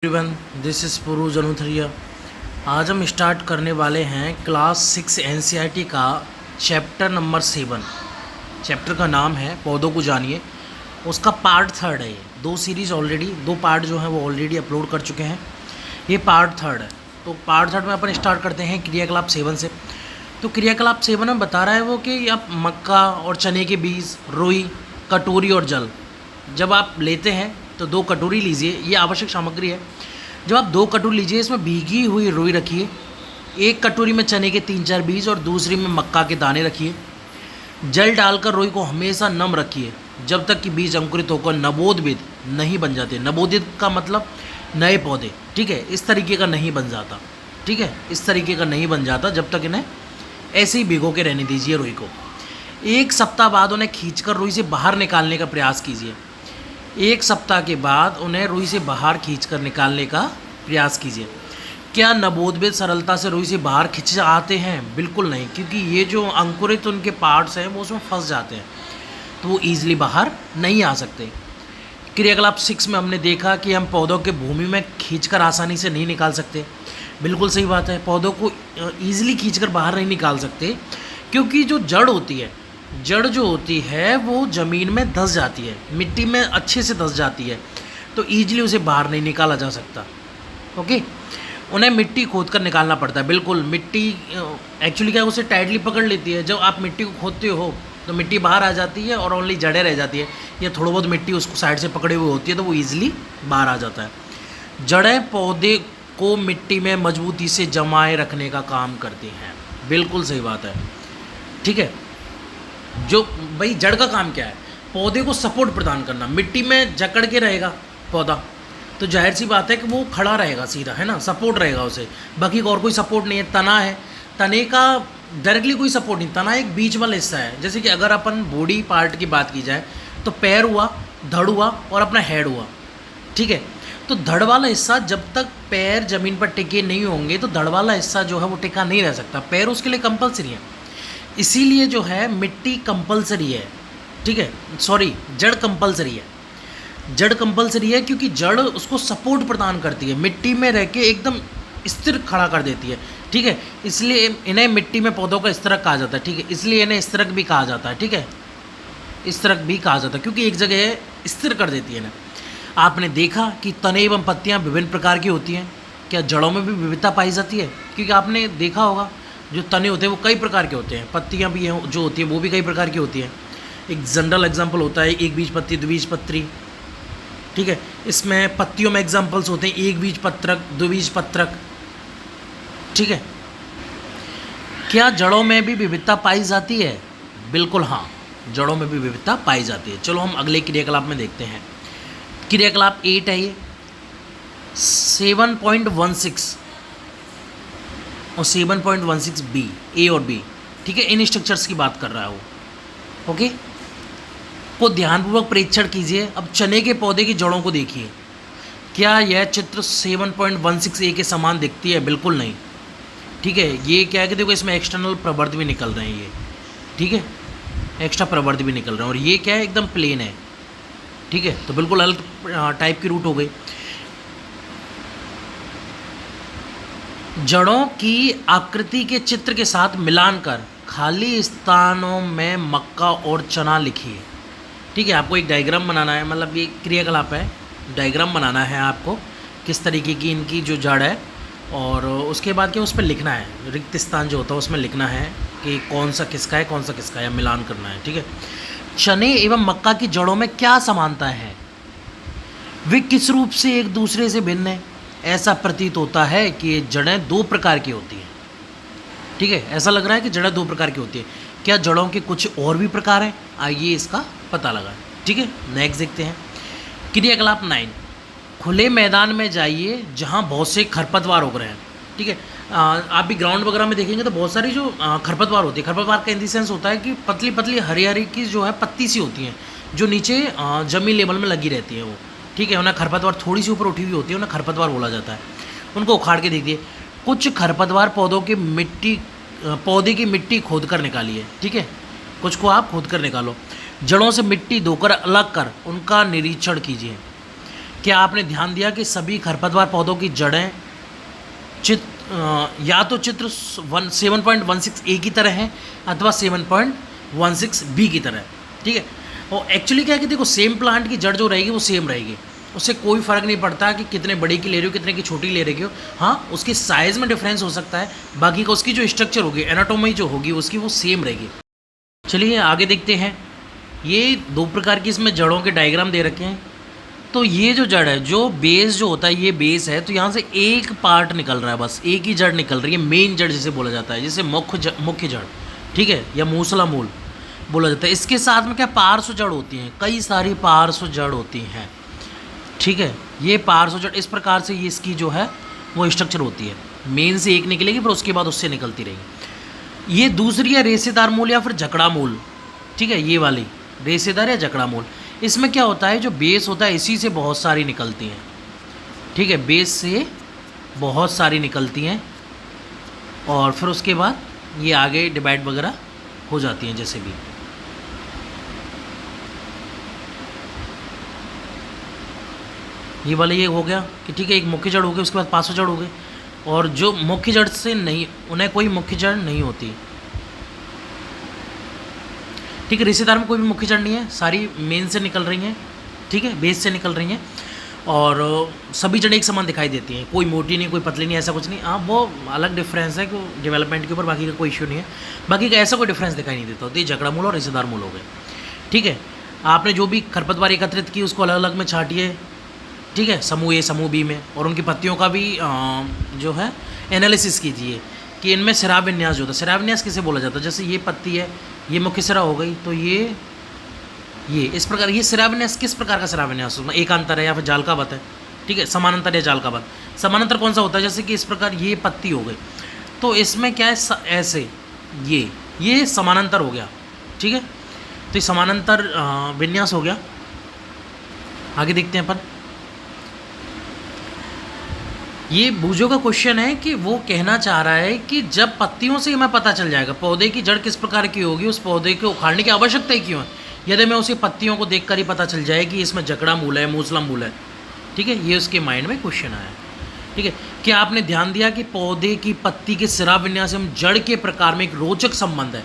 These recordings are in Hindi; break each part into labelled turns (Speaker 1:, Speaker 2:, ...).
Speaker 1: एवरीवन, दिस इज़ पुरूज अनुथरिया। आज हम स्टार्ट करने वाले हैं क्लास 6 एनसीईआरटी का चैप्टर नंबर 7। चैप्टर का नाम है पौधों को जानिए। उसका पार्ट 3 है। ये दो सीरीज़ ऑलरेडी, दो पार्ट जो हैं वो ऑलरेडी अपलोड कर चुके हैं। ये पार्ट 3 है। तो पार्ट 3 में अपन स्टार्ट करते हैं क्रियाकलाप 7 से। तो क्रियाकलाप 7 में बता रहा है वो कि आप मक्का और चने के बीज, रुई, कटोरी और जल जब आप लेते हैं तो 2 कटोरी लीजिए। ये आवश्यक सामग्री है। जब आप 2 कटोरी लीजिए, इसमें भीगी हुई रुई रखिए। 1 कटोरी में चने के 3-4 बीज और दूसरी में मक्का के दाने रखिए। जल डालकर रुई को हमेशा नम रखिए जब तक कि बीज अंकुरित होकर नवोदित नहीं बन जाते। नवोदित का मतलब नए पौधे, ठीक है। इस तरीके का नहीं बन जाता, ठीक है। इस तरीके का नहीं बन जाता जब तक इन्हें ऐसे ही भिगो के रहने दीजिए रुई को। 1 सप्ताह बाद उन्हें खींचकर रुई से बाहर निकालने का प्रयास कीजिए। 1 सप्ताह के बाद उन्हें रुई से बाहर खींचकर निकालने का प्रयास कीजिए। क्या नवोदित सरलता से रुई से बाहर खिंच आते हैं? बिल्कुल नहीं, क्योंकि ये जो अंकुरित उनके पार्ट्स हैं वो उसमें फंस जाते हैं, तो वो ईजिली बाहर नहीं आ सकते। क्रियाकलाप 6 में हमने देखा कि हम पौधों के भूमि में खींचकर आसानी से नहीं निकाल सकते। बिल्कुल सही बात है, पौधों को ईजिली खींचकर बाहर नहीं निकाल सकते, क्योंकि जो जड़ होती है, जड़ जो होती है वो ज़मीन में धंस जाती है, मिट्टी में अच्छे से धंस जाती है, तो ईजिली उसे बाहर नहीं निकाला जा सकता। ओके, उन्हें मिट्टी खोद कर निकालना पड़ता है। बिल्कुल, मिट्टी एक्चुअली क्या है, उसे टाइटली पकड़ लेती है। जब आप मिट्टी को खोदते हो तो मिट्टी बाहर आ जाती है और ओनली जड़ें रह जाती है, या थोड़ा बहुत मिट्टी उसको साइड से पकड़े हुए होती है, तो वो ईजिली बाहर आ जाता है। जड़ें पौधे को मिट्टी में मजबूती से जमाए रखने का काम करती हैं। बिल्कुल सही बात है, ठीक है। जो भाई जड़ का काम क्या है? पौधे को सपोर्ट प्रदान करना। मिट्टी में जकड़ के रहेगा पौधा तो जाहिर सी बात है कि वो खड़ा रहेगा सीधा, है ना, सपोर्ट रहेगा उसे। बाकी और कोई सपोर्ट नहीं है। तना है, तने का डायरेक्टली कोई सपोर्ट नहीं। तना एक बीच वाला हिस्सा है। जैसे कि अगर अपन बॉडी पार्ट की बात की जाए तो पैर हुआ, धड़ हुआ और अपना हेड हुआ, ठीक है। तो धड़ वाला हिस्सा जब तक पैर ज़मीन पर टिके नहीं होंगे तो धड़ वाला हिस्सा जो है वो टिका नहीं रह सकता। पैर उसके लिए कंपलसरी है, इसीलिए जो है मिट्टी कंपलसरी है, ठीक है। सॉरी, जड़ कंपलसरी है। जड़ कंपलसरी है क्योंकि जड़ उसको सपोर्ट प्रदान करती है, मिट्टी में रह के एकदम स्थिर खड़ा कर देती है, ठीक है। इसलिए इन्हें मिट्टी में पौधों का स्तरक कहा जाता है, ठीक है। इसलिए इन्हें स्तरक भी कहा जाता है, ठीक है। स्तरक भी कहा जाता है क्योंकि एक जगह स्थिर कर देती है इन्हें। आपने देखा कि तने एवं पत्तियाँ विभिन्न प्रकार की होती हैं। क्या जड़ों में भी विविधता पाई जाती है? क्योंकि आपने देखा होगा जो तने होते हैं वो कई प्रकार के होते हैं, पत्तियाँ भी हैं जो होती हैं वो भी कई प्रकार की होती हैं। एक जनरल एग्जांपल होता है एक बीज पत्ती, द्विबीजपत्री, ठीक है। इसमें पत्तियों में एग्जांपल्स होते हैं एक बीज पत्रक, द्विबीजपत्रक, ठीक है। क्या जड़ों में भी विविधता पाई जाती है? बिल्कुल हाँ, जड़ों में भी विविधता पाई जाती है। चलो हम अगले क्रियाकलाप में देखते हैं। क्रियाकलाप 8 है ये, 7.16 और 7.16 बी, ए और बी, ठीक है। इन स्ट्रक्चर्स की बात कर रहा है वो, ओके। को ध्यानपूर्वक परीक्षण कीजिए। अब चने के पौधे की जड़ों को देखिए। क्या यह चित्र 7.16 ए के समान दिखती है? बिल्कुल नहीं, ठीक है। ये क्या है कि देखो इसमें एक्सटर्नल प्रवर्ध भी निकल रहे हैं ये, ठीक है। एक्स्ट्रा प्रवर्ध भी निकल रहे हैं और ये क्या है, एकदम प्लेन है, ठीक है। तो बिल्कुल अलग टाइप की रूट हो गई। जड़ों की आकृति के चित्र के साथ मिलान कर खाली स्थानों में मक्का और चना लिखिए, ठीक है। आपको एक डायग्राम बनाना है, मतलब ये क्रियाकलाप है, डायग्राम बनाना है आपको किस तरीके की इनकी जो जड़ है, और उसके बाद क्या उस पर लिखना है, रिक्त स्थान जो होता है उसमें लिखना है कि कौन सा किसका है, कौन सा किसका है, मिलान करना है, ठीक है। चने एवं मक्का की जड़ों में क्या समानता है? वे किस रूप से एक दूसरे से भिन्न है? ऐसा प्रतीत होता है कि ये जड़ें 2 प्रकार की होती हैं, ठीक है। ऐसा लग रहा है कि जड़ें 2 प्रकार की होती है। क्या जड़ों के कुछ और भी प्रकार हैं? आइए इसका पता लगाएं, ठीक है। नेक्स्ट देखते हैं क्रियाकलाप 9। खुले मैदान में जाइए जहां बहुत से खरपतवार उग रहे हैं, ठीक है। आप भी ग्राउंड वगैरह में देखेंगे तो बहुत सारी जो खरपतवार होती है, खरपतवार का इन द सेंस होता है कि पतली पतली हरी हरी की जो है पत्ती सी होती हैं जो नीचे जमीन लेवल में लगी रहती है वो, ठीक है। उन्हें खरपतवार थोड़ी सी ऊपर उठी हुई होती है, उन्हें खरपतवार बोला जाता है। उनको उखाड़ के देखिए। कुछ खरपतवार पौधे की मिट्टी खोद कर निकालिए, ठीक है। कुछ को आप खोद कर निकालो। जड़ों से मिट्टी धोकर अलग कर उनका निरीक्षण कीजिए। क्या आपने ध्यान दिया कि सभी खरपतवार पौधों की जड़ें या तो चित्र 7.16 ए की तरह है अथवा 7.16 बी की तरह है, ठीक है। और एक्चुअली क्या है कि देखो सेम प्लांट की जड़ जो रहेगी वो सेम रहेगी, उससे कोई फ़र्क नहीं पड़ता कि कितने बड़ी की ले रही हो कितने की छोटी ले रही हो। हाँ, उसकी साइज़ में डिफरेंस हो सकता है, बाकी का उसकी जो स्ट्रक्चर होगी, एनाटोमी जो होगी उसकी वो सेम रहेगी। चलिए आगे देखते हैं। ये दो प्रकार की इसमें जड़ों के डायग्राम दे रखे हैं। तो ये जो जड़ है, जो बेस जो होता है, ये बेस है, तो यहाँ से एक पार्ट निकल रहा है, बस एक ही जड़ निकल रही है, मेन जड़ जिसे बोला जाता है, जिसे मुख्य जड़, ठीक है, या मूसला मूल बोला जाता है। इसके साथ में क्या पार्श्व जड़ होती हैं, कई सारी पार्श्व जड़ होती हैं, ठीक है। ये पार्श्व जड़ इस प्रकार से ये इसकी जो है वो स्ट्रक्चर होती है, मेन से एक निकलेगी फिर उसके बाद उससे निकलती रहेगी। ये दूसरी है रेशेदार मूल या फिर जकड़ा मूल, ठीक है, ये वाली रेशेदार या जकड़ा मूल। इसमें क्या होता है, जो बेस होता है इसी से बहुत सारी निकलती हैं, ठीक है, बेस से बहुत सारी निकलती हैं और फिर उसके बाद ये आगे डिवाइड वगैरह हो जाती हैं। जैसे भी ये वाला ये हो गया कि ठीक है, एक मुख्य जड़ हो गई, उसके बाद पार्श्व जड़ हो गई, और जो मुख्य जड़ से नहीं, उन्हें कोई मुख्य जड़ नहीं होती, ठीक है। रिश्तेदार में कोई भी मुख्य जड़ नहीं है, सारी मेन से निकल रही हैं, ठीक है, बेस से निकल रही हैं, और सभी जड़ें एक समान दिखाई देती हैं, कोई मोटी नहीं कोई पतली नहीं, ऐसा कुछ नहीं। हाँ, वो अलग डिफरेंस है कि डेवलपमेंट के ऊपर, बाकी का कोई इशू नहीं है, बाकी का ऐसा कोई डिफरेंस दिखाई नहीं देता। तो ये जकड़ा मूल और रिश्तेदार मूल हो गए, ठीक है। आपने जो भी खरपतवार एकत्रित की उसको अलग अलग में छाटिए, ठीक है, समूह ए समूह बी में, और उनकी पत्तियों का भी जो है एनालिसिस कीजिए कि इनमें सिरा विन्यास जो होता है, सिरा विन्यास किसे बोला जाता है। जैसे ये पत्ती है, ये मुख्य सिरा हो गई, तो ये इस प्रकार, ये सिरा विन्यास किस प्रकार का सिरा विन्यास होगा, एकांतर है या फिर जालकाबद्ध है, ठीक है, समानांतर या जालकाबद्ध। समानांतर कौन सा होता है, जैसे कि इस प्रकार ये पत्ती हो गई, तो इसमें क्या है, ऐसे ये समानांतर हो गया, ठीक है, तो ये समानांतर विन्यास हो गया। आगे देखते हैं अपन। ये बूझो का क्वेश्चन है कि वो कहना चाह रहा है कि जब पत्तियों से हमें पता चल जाएगा पौधे की जड़ किस प्रकार की होगी, उस पौधे को उखाड़ने की आवश्यकता ही क्यों है, यदि मैं उसी पत्तियों को देखकर ही पता चल जाए कि इसमें जकड़ा मूल है, मूसला मूल है, ठीक है। ये उसके माइंड में क्वेश्चन आया, ठीक है। क्या आपने ध्यान दिया कि पौधे की पत्ती के सिरा विन्यास एवं जड़ के प्रकार में एक रोचक संबंध है।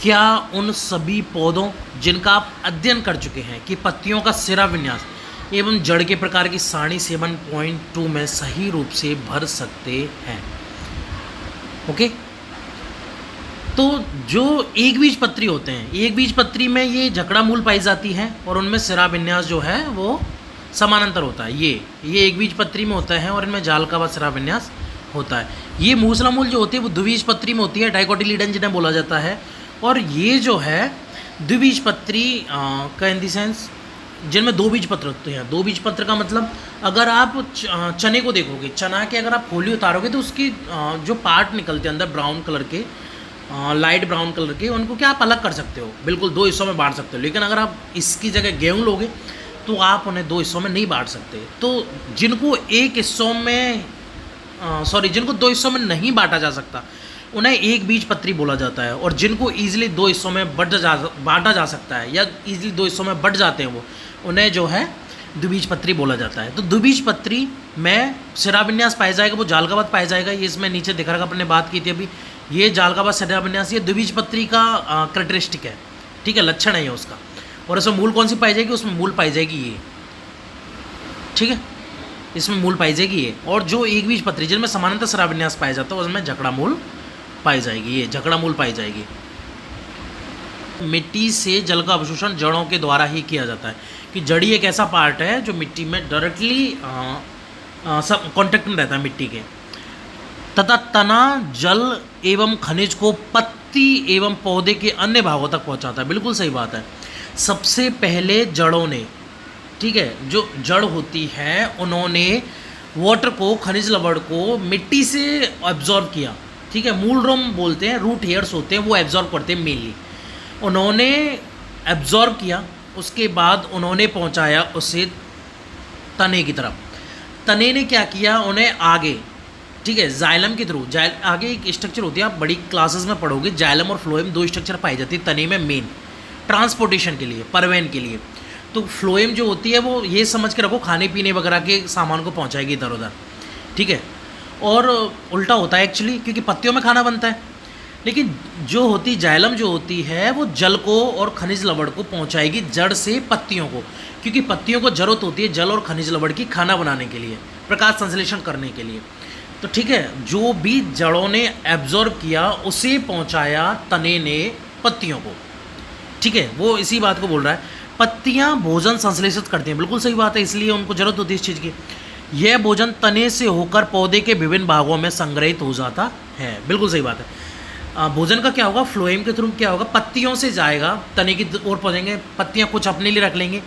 Speaker 1: क्या उन सभी पौधों जिनका आप अध्ययन कर चुके हैं कि पत्तियों का सिरा विन्यास एवं जड़ के प्रकार की सारणी 7.2 में सही रूप से भर सकते हैं, ओके। तो जो एक बीज पत्री होते हैं, एक बीज पत्री में ये जकड़ा मूल पाई जाती है और उनमें सिरा विन्यास जो है वो समानांतर होता है। ये एक बीज पत्री में होता है और इनमें जालकाबद्ध सिरा विन्यास होता है। ये मूसला मूल जो होती है वो द्विबीज पत्री में होती है, डाइकोटिलीडन जिन्हें बोला जाता है। और ये जो है द्विबीज पत्री का इन द सेंस जिनमें दो बीज पत्र होते हैं। दो बीज पत्र का मतलब अगर आप चने को देखोगे, चना के अगर आप खोली उतारोगे तो उसकी जो पार्ट निकलते हैं अंदर ब्राउन कलर के, लाइट ब्राउन कलर के, उनको क्या आप अलग कर सकते हो, बिल्कुल दो हिस्सों में बांट सकते हो। लेकिन अगर आप इसकी जगह गेहूँ लोगे तो आप उन्हें दो हिस्सों में नहीं बांट सकते। तो जिनको एक हिस्सों में जिनको दो हिस्सों में नहीं बांटा जा सकता उन्हें एक बीज पत्री बोला जाता है, और जिनको ईजिली दो हिस्सों में बांटा जा सकता है या ईजिली दो हिस्सों में बट जाते हैं वो, उन्हें जो है द्विबीज पत्री बोला जाता है। तो द्विबीज पत्री में सिरा विन्यास पाया जाएगा, वो जालकाबद्ध पाया जाएगा। ये इसमें नीचे दिखा रखा, अपन ने बात की थी अभी, ये जालकाबद्ध सिरा विन्यास ये द्विबीज पत्री का कैरेक्टरिस्टिक है, ठीक है, लक्षण है ये उसका। और इसमें मूल कौन सी पाई जाएगी, उसमें मूल पाई जाएगी ये, ठीक है, इसमें मूल पाई जाएगी ये। और जो एक बीज पत्री जिनमें समानांतर सिरा विन्यास पाया जाता है उसमें जकड़ा मूल पाई जाएगी, ये जकड़ा मूल पाई जाएगी। मिट्टी से जल का अवशोषण जड़ों के द्वारा ही किया जाता है, कि जड़ी एक ऐसा पार्ट है जो मिट्टी में डायरेक्टली कांटेक्ट में रहता है मिट्टी के, तथा तना जल एवं खनिज को पत्ती एवं पौधे के अन्य भागों तक पहुंचाता है। बिल्कुल सही बात है। सबसे पहले जड़ों ने, ठीक है, जो जड़ होती है उन्होंने वाटर को, खनिज लवण को मिट्टी से एब्जॉर्ब किया, ठीक है। मूल रोम बोलते हैं, रूट हेयर्स होते हैं, वो एब्जॉर्ब करते हैं मेनली। उन्होंने एब्जॉर्ब किया, उसके बाद उन्होंने पहुंचाया उसे तने की तरफ। तने ने क्या किया, उन्हें आगे, ठीक है, जाइलम के थ्रू, आगे एक स्ट्रक्चर होती है, आप बड़ी क्लासेस में पढ़ोगे, जाइलम और फ्लोएम दो स्ट्रक्चर पाई जाती है तने में मेन, ट्रांसपोर्टेशन के लिए, परिवहन के लिए। तो फ्लोएम जो होती है वो ये समझ के रखो खाने पीने वगैरह के सामान को पहुंचाएगी इधर उधर, ठीक है। और उल्टा होता है एक्चुअली, क्योंकि पत्तियों में खाना बनता है, लेकिन जो होती जाइलम जो होती है वो जल को और खनिज लवण को पहुंचाएगी जड़ से पत्तियों को, क्योंकि पत्तियों को जरूरत होती है जल और खनिज लवण की खाना बनाने के लिए, प्रकाश संश्लेषण करने के लिए। तो ठीक है, जो भी जड़ों ने एब्जॉर्ब किया उसे पहुंचाया तने ने पत्तियों को, ठीक है। वो इसी बात को बोल रहा है, पत्तियां भोजन संश्लेषित करती हैं, बिल्कुल सही बात है, इसलिए उनको जरूरत होती है इस चीज़ की। यह भोजन तने से होकर पौधे के विभिन्न भागों में संग्रहित हो जाता है, बिल्कुल सही बात है। भोजन का क्या होगा, फ्लोएम के थ्रू क्या होगा, पत्तियों से जाएगा तने की ओर पहुँचेंगे, पत्तियाँ कुछ अपने लिए रख लेंगे,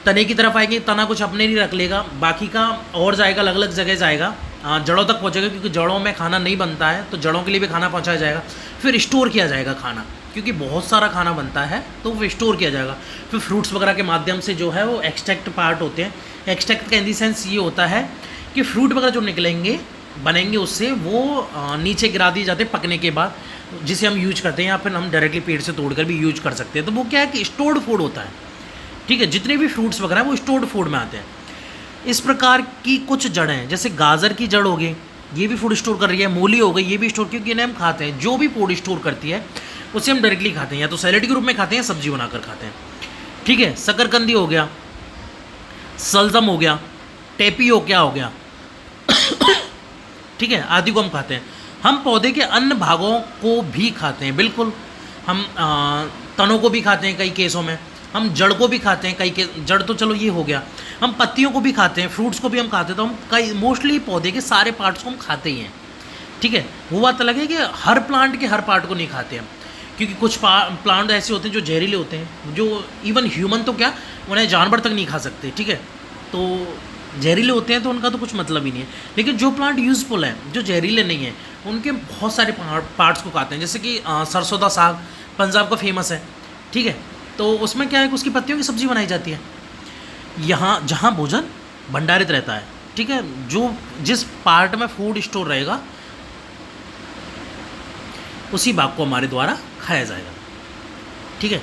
Speaker 1: तने की तरफ आएंगे, तना कुछ अपने लिए रख लेगा, बाकी का और जाएगा, अलग अलग जगह जाएगा, जड़ों तक पहुँचेगा, क्योंकि जड़ों में खाना नहीं बनता है तो जड़ों के लिए भी खाना पहुँचाया जाएगा। फिर स्टोर किया जाएगा खाना, क्योंकि बहुत सारा खाना बनता है तो वो स्टोर किया जाएगा। फिर फ्रूट्स वगैरह के माध्यम से जो है वो एक्सट्रैक्ट पार्ट होते हैं। एक्सट्रैक्ट का इन दी सेंस ये होता है कि फ्रूट वगैरह जो निकलेंगे बनेंगे उससे वो नीचे गिरा दिए जाते हैं पकने के बाद, जिसे हम यूज करते हैं, या फिर हम डायरेक्टली पेड़ से तोड़ कर भी यूज कर सकते हैं। तो वो क्या है कि स्टोर्ड फूड होता है, ठीक है। जितने भी फ्रूट्स वगैरह हैं वो स्टोर्ड फूड में आते हैं। इस प्रकार की कुछ जड़ें, जैसे गाजर की जड़ हो गई, ये भी फूड स्टोर कर रही है, मूली हो गई, ये भी स्टोर, क्योंकि इन्हें हम खाते हैं। जो भी फूड स्टोर करती है उसे हम डायरेक्टली खाते हैं, या तो सैलेड के रूप में खाते हैं, सब्जी बनाकर खाते हैं, ठीक है। शकरकंदी हो गया, सलजम हो गया, टेपियोका हो गया, ठीक है, आदि को हम खाते हैं। हम पौधे के अन्य भागों को भी खाते हैं, बिल्कुल। हम तनों को भी खाते हैं कई केसों में, हम जड़ को भी खाते हैं कई के, जड़ तो चलो ये हो गया, हम पत्तियों को भी खाते हैं, फ्रूट्स को भी हम खाते हैं। तो हम कई मोस्टली पौधे के सारे पार्ट्स को हम खाते ही हैं, ठीक है। वो बात अलग है कि हर प्लांट के हर पार्ट को नहीं खाते हम, क्योंकि कुछ प्लांट ऐसे होते हैं जो जहरीले होते हैं, जो इवन ह्यूमन तो क्या, उन्हें जानवर तक नहीं खा सकते, ठीक है। तो जहरीले होते हैं तो उनका तो कुछ मतलब ही नहीं है। लेकिन जो प्लांट यूज़फुल हैं, जो जहरीले नहीं हैं, उनके बहुत सारे पार्ट्स को खाते हैं। जैसे कि सरसों का साग पंजाब का फेमस है, ठीक है। तो उसमें क्या है कि उसकी पत्तियों की सब्ज़ी बनाई जाती है। यहाँ जहाँ भोजन भंडारित रहता है, ठीक है, जो जिस पार्ट में फूड स्टोर रहेगा उसी भाग को हमारे द्वारा खाया जाएगा, ठीक है।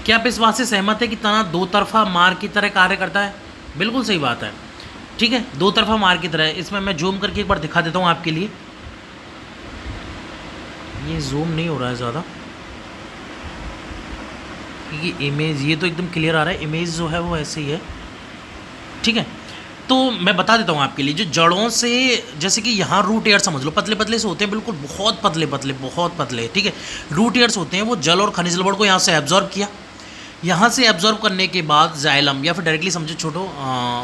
Speaker 1: क्या आप इस बात से सहमत है कि तना दो तरफा मार की तरह कार्य करता है? बिल्कुल सही बात है, ठीक है, दो तरफा मार की तरह है। इसमें मैं जूम करके एक बार दिखा देता हूँ आपके लिए। ये जूम नहीं हो रहा है ज़्यादा, क्योंकि इमेज ये तो एकदम क्लियर आ रहा है, इमेज जो है वो ऐसे ही है, ठीक है। तो मैं बता देता हूँ आपके लिए, जो जड़ों से, जैसे कि यहाँ रूट एयर समझ लो, पतले पतले से होते हैं, बिल्कुल बहुत पतले पतले, बहुत पतले, ठीक है। रूट एयर्स होते हैं, वो जल और खनिज लवण को यहाँ से एब्जॉर्ब किया, यहाँ से एब्जॉर्ब करने के बाद जाइलम, या फिर डायरेक्टली समझो, छोटो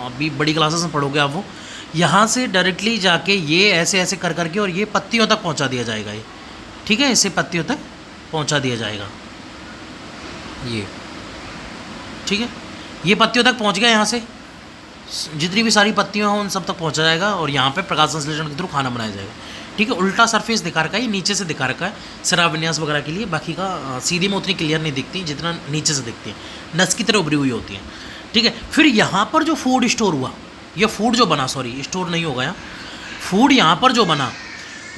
Speaker 1: अभी बड़ी क्लासेस में पढ़ोगे आप, वो यहाँ से डायरेक्टली जाके ये ऐसे ऐसे कर करके और ये पत्तियों तक पहुँचा दिया जाएगा, ये, ठीक है, इसे पत्तियों तक पहुँचा दिया जाएगा, ये, ठीक है। ये पत्तियों तक पहुँच गया, यहाँ से जितनी भी सारी पत्तियाँ हों उन सब तक पहुँचा जाएगा, और यहाँ पे प्रकाश संश्लेषण के थ्रू खाना बनाया जाएगा, ठीक है। उल्टा सरफेस दिखा रखा है, ये नीचे से दिखा रखा है शराब विन्यास वगैरह के लिए, बाकी का सीधी में उतनी क्लियर नहीं दिखती जितना नीचे से दिखती है, नस की तरह उभरी हुई होती है, ठीक है। फिर यहाँ पर जो फूड स्टोर हुआ, या फूड जो बना, सॉरी स्टोर नहीं होगा यहाँ, फूड यहाँ पर जो बना,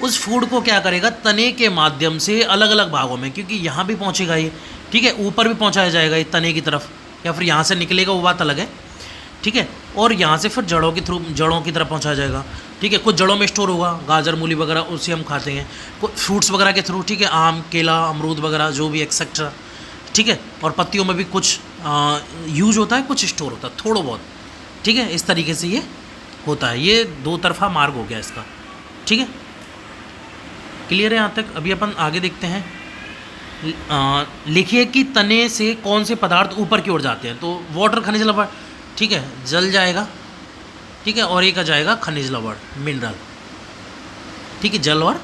Speaker 1: उस फूड को क्या करेगा, तने के माध्यम से अलग अलग भागों में, क्योंकि यहाँ भी पहुँचेगा ये, ठीक है, ऊपर भी पहुँचाया जाएगा ये तने की तरफ, या फिर यहाँ से निकलेगा, वो बात अलग है, ठीक है। और यहाँ से फिर जड़ों के थ्रू, जड़ों की तरफ पहुँचाया जाएगा, ठीक है। कुछ जड़ों में स्टोर होगा, गाजर मूली वगैरह, उसे हम खाते हैं। कुछ फ्रूट्स वगैरह के थ्रू, ठीक है, आम केला अमरूद वगैरह जो भी एक्सेट्रा, ठीक है। और पत्तियों में भी कुछ यूज होता है, कुछ स्टोर होता है थोड़ा बहुत, ठीक है। इस तरीके से ये होता है, ये दो तरफा मार्ग हो गया इसका, ठीक है। क्लियर है यहाँ तक? अभी अपन आगे देखते हैं। लिखिए कि तने से कौन से पदार्थ ऊपर की ओर जाते हैं। तो वाटर खनिज लवण, ठीक है, जल जाएगा, ठीक है, और एक आ जाएगा खनिज लवण मिनरल, ठीक है, जल और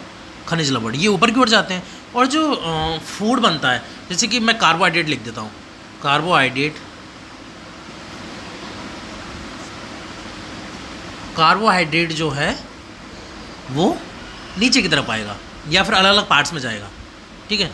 Speaker 1: खनिज लवण ये ऊपर की ओर जाते हैं। और जो फूड बनता है, जैसे कि मैं कार्बोहाइड्रेट लिख देता हूँ, कार्बोहाइड्रेट जो है वो नीचे की तरफ आएगा, या फिर अलग अलग पार्ट्स में जाएगा, ठीक है।